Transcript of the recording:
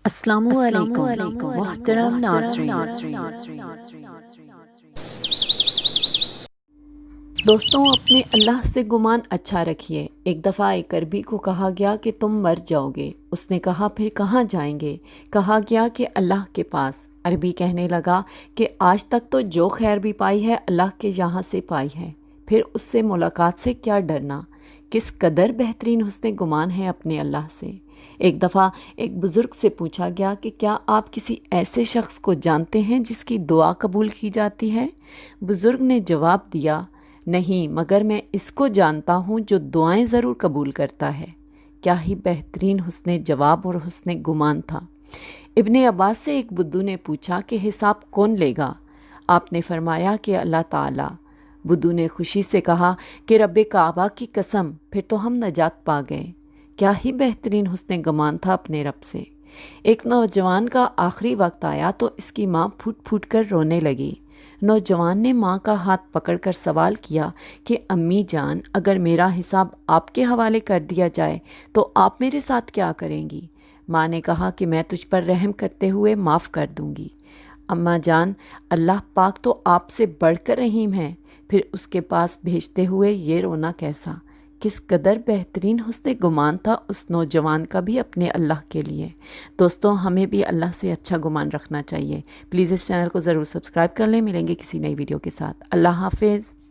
السلام علیکم محترم ناظرین، دوستوں، اپنے اللہ سے گمان اچھا رکھیے۔ ایک دفعہ ایک عربی کو کہا گیا کہ تم مر جاؤ گے۔ اس نے کہا پھر کہاں جائیں گے؟ کہا گیا کہ اللہ کے پاس۔ عربی کہنے لگا کہ آج تک تو جو خیر بھی پائی ہے اللہ کے یہاں سے پائی ہے، پھر اس سے ملاقات سے کیا ڈرنا؟ کس قدر بہترین حسن گمان ہے اپنے اللہ سے۔ ایک دفعہ ایک بزرگ سے پوچھا گیا کہ کیا آپ کسی ایسے شخص کو جانتے ہیں جس کی دعا قبول کی جاتی ہے؟ بزرگ نے جواب دیا، نہیں، مگر میں اس کو جانتا ہوں جو دعائیں ضرور قبول کرتا ہے۔ کیا ہی بہترین حسن جواب اور حسن گمان تھا۔ ابن عباس سے ایک بدھو نے پوچھا کہ حساب کون لے گا؟ آپ نے فرمایا کہ اللہ تعالیٰ۔ بدھو نے خوشی سے کہا کہ رب کعبہ کی قسم، پھر تو ہم نجات پا گئے۔ کیا ہی بہترین حسن گمان تھا اپنے رب سے۔ ایک نوجوان کا آخری وقت آیا تو اس کی ماں پھوٹ پھوٹ کر رونے لگی۔ نوجوان نے ماں کا ہاتھ پکڑ کر سوال کیا کہ امی جان، اگر میرا حساب آپ کے حوالے کر دیا جائے تو آپ میرے ساتھ کیا کریں گی؟ ماں نے کہا کہ میں تجھ پر رحم کرتے ہوئے معاف کر دوں گی۔ اماں جان، اللہ پاک تو آپ سے بڑھ کر رحیم ہے، پھر اس کے پاس بھیجتے ہوئے یہ رونا کیسا؟ کس قدر بہترین حسن گمان تھا اس نوجوان کا بھی اپنے اللہ کے لیے۔ دوستوں، ہمیں بھی اللہ سے اچھا گمان رکھنا چاہیے۔ پلیز اس چینل کو ضرور سبسکرائب کر لیں۔ ملیں گے کسی نئی ویڈیو کے ساتھ۔ اللہ حافظ۔